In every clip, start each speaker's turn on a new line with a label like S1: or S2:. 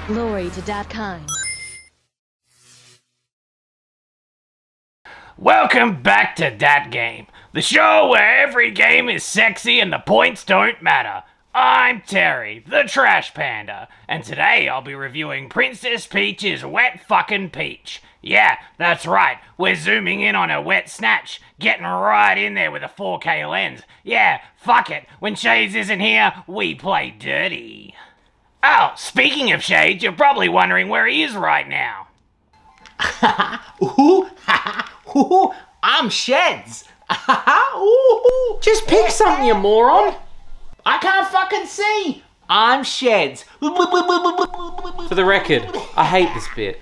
S1: Glory to that kind.
S2: Welcome back to Dat Game, the show where every game is sexy and the points don't matter. I'm Terry, the Trash Panda, and today I'll be reviewing Princess Peach's Wet Fucking Peach. Yeah, that's right, we're zooming in on her wet snatch, getting right in there with a 4K lens. Yeah, fuck it, when Shades isn't here, we play dirty. Oh, speaking of Shades, you're probably wondering where he is right now.
S3: Ooh, I'm Sheds. Ooh, just pick something, you moron. I can't fucking see. I'm Sheds.
S4: For the record, I hate this bit.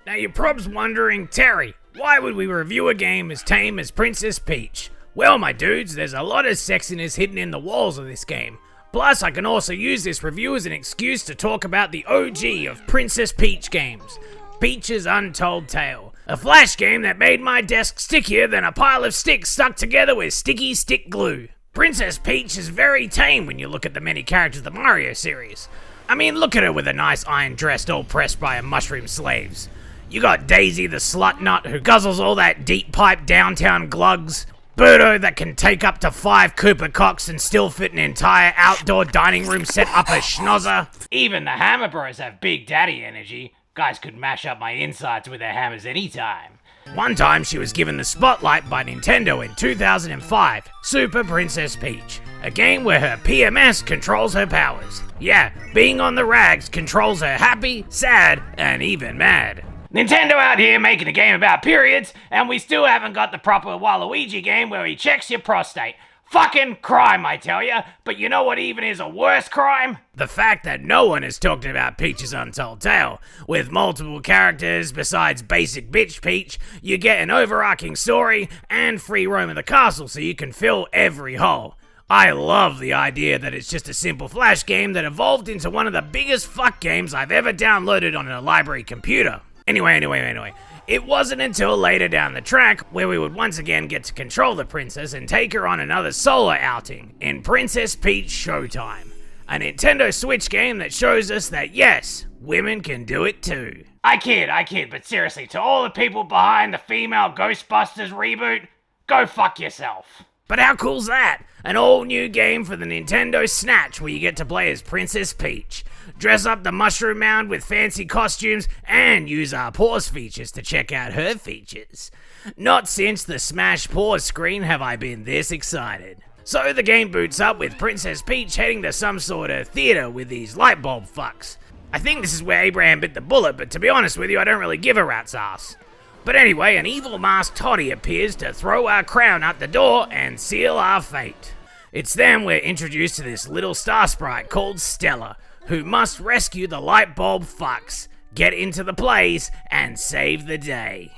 S2: Now you're probs wondering, Terry, why would we review a game as tame as Princess Peach? Well, my dudes, there's a lot of sexiness hidden in the walls of this game. Plus, I can also use this review as an excuse to talk about the OG of Princess Peach games, Peach's Untold Tale. A flash game that made my desk stickier than a pile of sticks stuck together with sticky stick glue. Princess Peach is very tame when you look at the many characters of the Mario series. I mean, look at her with a nice iron dress all pressed by her mushroom slaves. You got Daisy the slut nut who guzzles all that deep pipe downtown glugs. Birdo that can take up to 5 Cooper Cocks and still fit an entire outdoor dining room set up a schnozzer. Even the Hammer Bros have Big Daddy energy. Guys could mash up my insides with their hammers anytime. One time she was given the spotlight by Nintendo in 2005, Super Princess Peach, a game where her PMS controls her powers. Yeah, being on the rags controls her happy, sad, and even mad. Nintendo out here making a game about periods, and we still haven't got the proper Waluigi game where he checks your prostate. Fucking crime, I tell ya. But you know what even is a worse crime? The fact that no one is talking about Peach's Untold Tale. With multiple characters besides basic bitch Peach, you get an overarching story and free roam of the castle so you can fill every hole. I love the idea that it's just a simple flash game that evolved into one of the biggest fuck games I've ever downloaded on a library computer. Anyway. It wasn't until later down the track where we would once again get to control the princess and take her on another solo outing in Princess Peach Showtime, a Nintendo Switch game that shows us that yes, women can do it too. I kid, but seriously, to all the people behind the female Ghostbusters reboot, go fuck yourself. But how cool's that? An all-new game for the Nintendo Snatch where you get to play as Princess Peach, dress up the Mushroom Mound with fancy costumes, and use our pause features to check out her features. Not since the Smash Pause screen have I been this excited. So the game boots up with Princess Peach heading to some sort of theater with these light bulb fucks. I think this is where Abraham bit the bullet, but to be honest with you, I don't really give a rat's ass. But anyway, an evil masked toddy appears to throw our crown out the door and seal our fate. It's then we're introduced to this little star sprite called Stella, who must rescue the light bulb fucks, get into the plays, and save the day.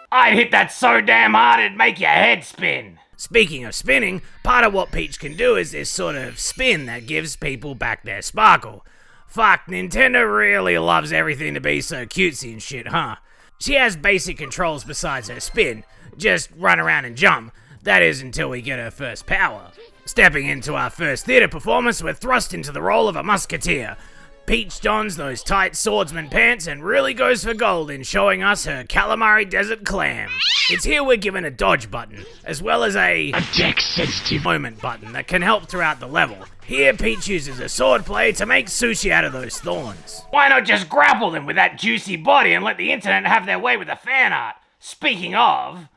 S2: I'd hit that so damn hard it'd make your head spin. Speaking of spinning, part of what Peach can do is this sort of spin that gives people back their sparkle. Fuck, Nintendo really loves everything to be so cutesy and shit, huh? She has basic controls besides her spin. Just run around and jump. That is until we get her first power. Stepping into our first theater performance, we're thrust into the role of a musketeer. Peach dons those tight swordsman pants and really goes for gold in showing us her calamari desert clam. It's here we're given a dodge button, as well as a deck-sensitive moment button that can help throughout the level. Here, Peach uses a sword play to make sushi out of those thorns. Why not just grapple them with that juicy body and let the internet have their way with the fan art? Speaking of...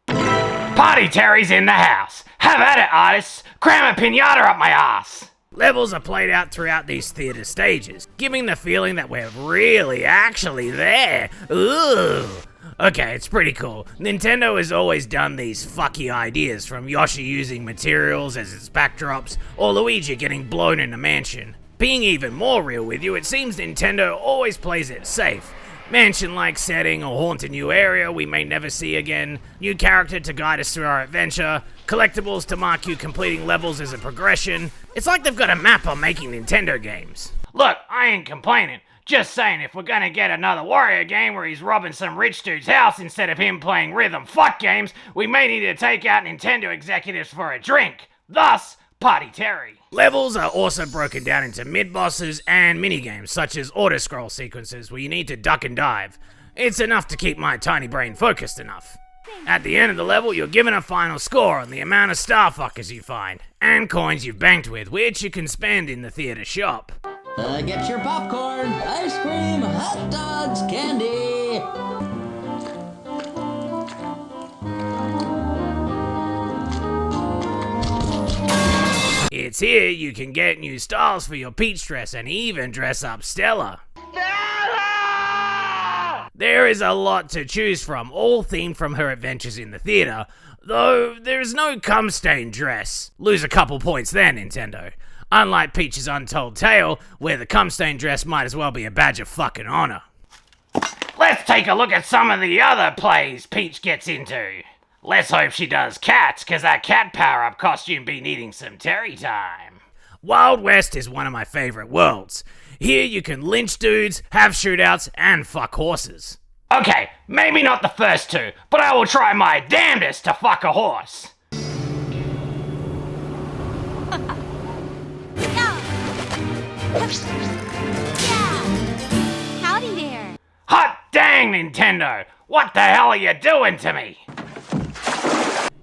S2: Party Terry's in the house. Have at it, artists. Cram a pinata up my ass. Levels are played out throughout these theater stages, giving the feeling that we're really actually there. Ooh. Okay, it's pretty cool. Nintendo has always done these fucky ideas, from Yoshi using materials as its backdrops, or Luigi getting blown in a mansion. Being even more real with you, it seems Nintendo always plays it safe. Mansion-like setting or haunted new area we may never see again, new character to guide us through our adventure, collectibles to mark you completing levels as a progression. It's like they've got a map on making Nintendo games. Look, I ain't complaining. Just saying, if we're gonna get another Wario game where he's robbing some rich dude's house instead of him playing rhythm fuck games, we may need to take out Nintendo executives for a drink. Thus,
S3: Party Terry.
S2: Levels are also broken down into mid-bosses and minigames, such as auto-scroll sequences where you need to duck and dive. It's enough to keep my tiny brain focused enough. At the end of the level, you're given a final score on the amount of starfuckers you find, and coins you've banked with, which you can spend in the theater shop.
S1: Get your popcorn, ice cream, hot dogs, candy.
S2: It's here you can get new styles for your Peach dress and even dress up Stella. There is a lot to choose from, all themed from her adventures in the theater, though there is no cum-stained dress. Lose a couple points there, Nintendo. Unlike Peach's Untold Tale, where the cum-stained dress might as well be a badge of fucking honor.
S3: Let's take a look at some of the other plays Peach gets into. Let's hope she does cats, cause that cat power-up costume be needing some Terry time.
S2: Wild West is one of my favorite worlds. Here you can lynch dudes, have shootouts, and fuck horses.
S3: Okay, maybe not the first two, but I will try my damnedest to fuck a horse.
S5: Howdy there.
S3: Hot dang, Nintendo! What the hell are you doing to me?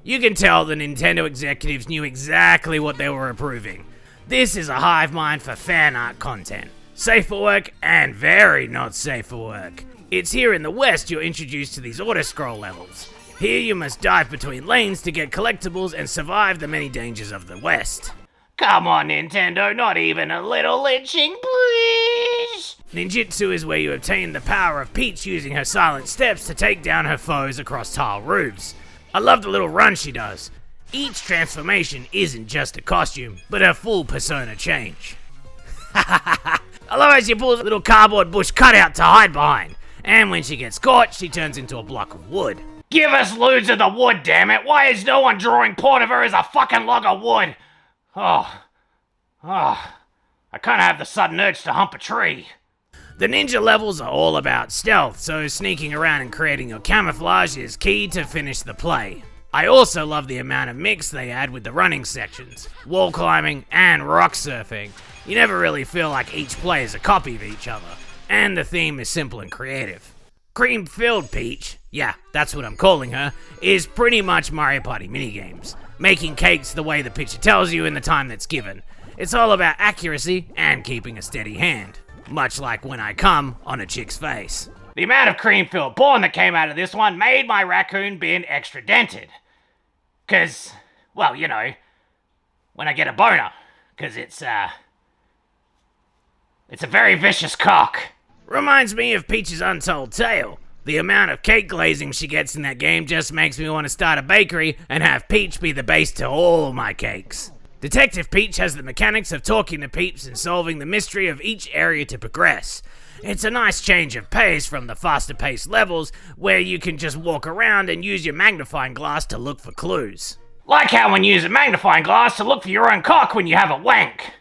S2: You can tell the Nintendo executives knew exactly what they were approving. This is a hive mind for fan art content. Safe for work and very not safe for work. It's here in the West you're introduced to these auto-scroll levels. Here you must dive between lanes to get collectibles and survive the many dangers of the West.
S3: Come on, Nintendo, not even a little lynching, please!
S2: Ninjutsu is where you obtain the power of Peach using her silent steps to take down her foes across tile roofs. I love the little run she does. Each transformation isn't just a costume, but a full persona change. I love how she pulls a little cardboard bush cutout to hide behind. And when she gets caught, she turns into a block of wood.
S3: Give us lewds of the wood, damn it! Why is no one drawing porn of her as a fucking log of wood? I kinda have the sudden urge to hump a tree.
S2: The ninja levels are all about stealth, so sneaking around and creating your camouflage is key to finish the play. I also love the amount of mix they add with the running sections, wall climbing, and rock surfing. You never really feel like each play is a copy of each other, and the theme is simple and creative. Cream-filled Peach, yeah, that's what I'm calling her, is pretty much Mario Party minigames, making cakes the way the picture tells you in the time that's given. It's all about accuracy and keeping a steady hand, much like when I come on a chick's face.
S3: The amount of cream-filled porn that came out of this one made my raccoon bin extra dented. Cause, well, you know, when I get a boner, cause it's a very vicious cock.
S2: Reminds me of Peach's Untold Tale. The amount of cake glazing she gets in that game just makes me want to start a bakery and have Peach be the base to all my cakes. Detective Peach has the mechanics of talking to peeps and solving the mystery of each area to progress. It's a nice change of pace from the faster paced levels where you can just walk around and use your magnifying glass to look for clues.
S3: Like how when you use a magnifying glass to look for your own cock when you have a wank.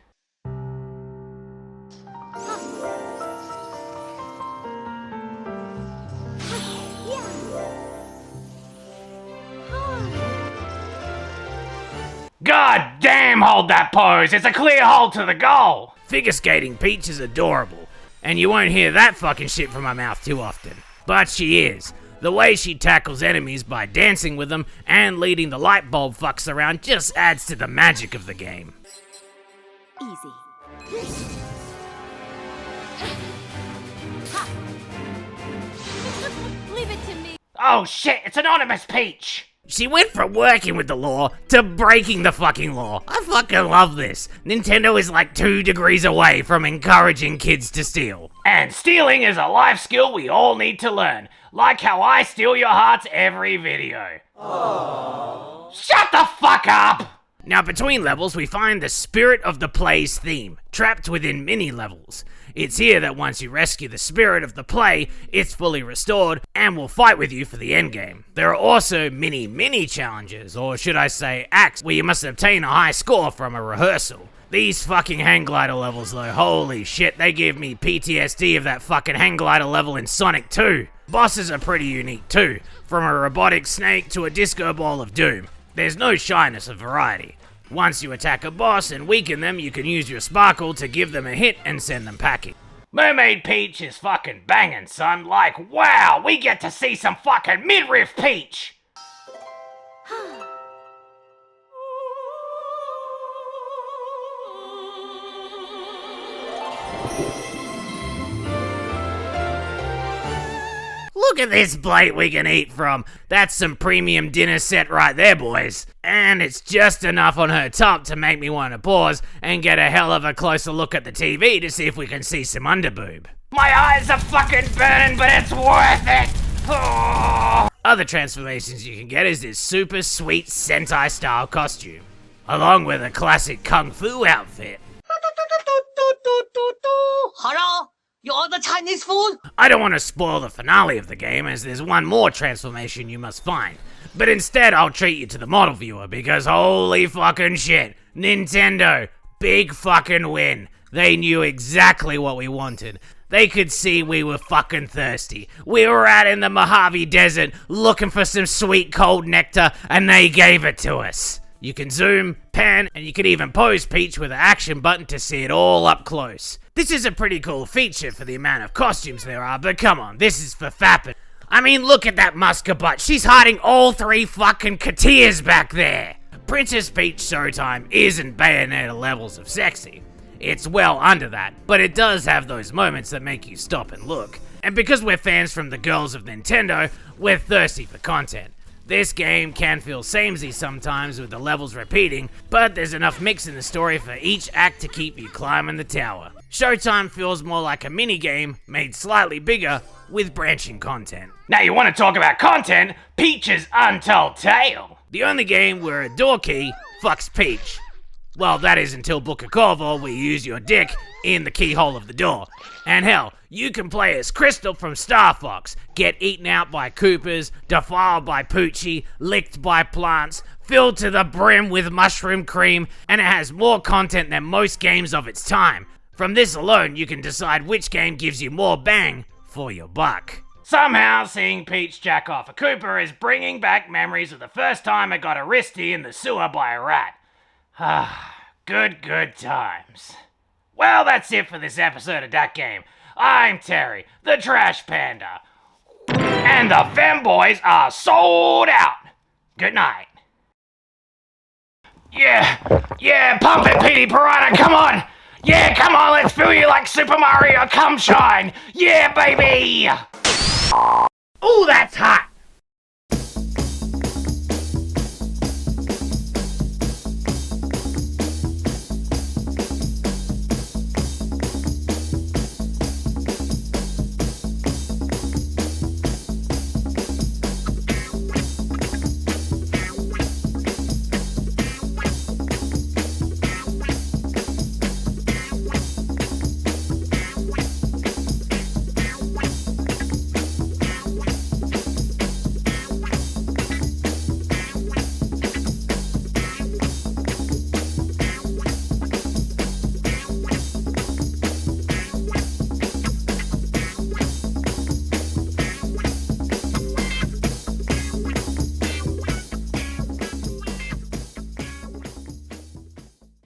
S3: God damn, hold that pose! It's a clear hole to the goal!
S2: Figure skating Peach is adorable, and you won't hear that fucking shit from my mouth too often. But she is. The way she tackles enemies by dancing with them and leading the light bulb fucks around just adds to the magic of the game.
S5: Easy. Leave it to me.
S3: Oh shit, it's Anonymous Peach!
S2: She went from working with the law to breaking the fucking law. I fucking love this. Nintendo is like 2 degrees away from encouraging kids to steal.
S3: And stealing is a life skill we all need to learn. Like how I steal your hearts every video. Aww. Shut the fuck up!
S2: Now between levels we find the spirit of the play's theme, trapped within mini levels. It's here that once you rescue the spirit of the play, it's fully restored and will fight with you for the endgame. There are also mini challenges, or should I say acts, where you must obtain a high score from a rehearsal. These fucking hang glider levels though, holy shit, they give me PTSD of that fucking hang glider level in Sonic 2. Bosses are pretty unique too, from a robotic snake to a disco ball of doom. There's no shyness of variety. Once you attack a boss and weaken them, you can use your sparkle to give them a hit and send them packing.
S3: Mermaid Peach is fucking banging, son. Like, wow, we get to see some fucking midriff Peach!
S2: Look at this plate we can eat from. That's some premium dinner set right there, boys. And it's just enough on her top to make me want to pause and get a hell of a closer look at the TV to see if we can see some underboob.
S3: My eyes are fucking burning, but it's worth it! Oh.
S2: Other transformations you can get is this super sweet Sentai style costume, along with a classic Kung Fu outfit.
S1: Hello? You order Chinese food?
S2: I don't want to spoil the finale of the game, as there's one more transformation you must find. But instead, I'll treat you to the model viewer, because holy fucking shit, Nintendo, big fucking win. They knew exactly what we wanted. They could see we were fucking thirsty. We were out in the Mojave Desert looking for some sweet cold nectar, and they gave it to us. You can zoom, pan, and you can even pose Peach with an action button to see it all up close. This is a pretty cool feature for the amount of costumes there are, but come on, this is for fapping. I mean, look at that Muska butt. She's hiding all 3 fucking Katias back there. Princess Peach Showtime isn't Bayonetta levels of sexy. It's well under that, but it does have those moments that make you stop and look. And because we're fans from the girls of Nintendo, we're thirsty for content. This game can feel samey sometimes with the levels repeating, but there's enough mix in the story for each act to keep you climbing the tower. Showtime feels more like a minigame made slightly bigger with branching content.
S3: Now you want to talk about content? Peach's Untold Tale.
S2: The only game where a door key fucks Peach. Well, that is until Book of Corvo, where you use your dick in the keyhole of the door. And hell, you can play as Crystal from Star Fox, get eaten out by Koopas, defiled by Poochie, licked by plants, filled to the brim with mushroom cream, and it has more content than most games of its time. From this alone, you can decide which game gives you more bang for your buck.
S3: Somehow, seeing Peach jack off a Koopa is bringing back memories of the first time I got a wristy in the sewer by a rat. Ah, good times. Well, that's it for this episode of That Game. I'm Terry, the Trash Panda. And the femboys are sold out. Good night. Yeah, pump it, Petey Piranha, come on. Yeah, come on, let's fill you like Super Mario, come shine. Yeah, baby. Ooh, that's hot.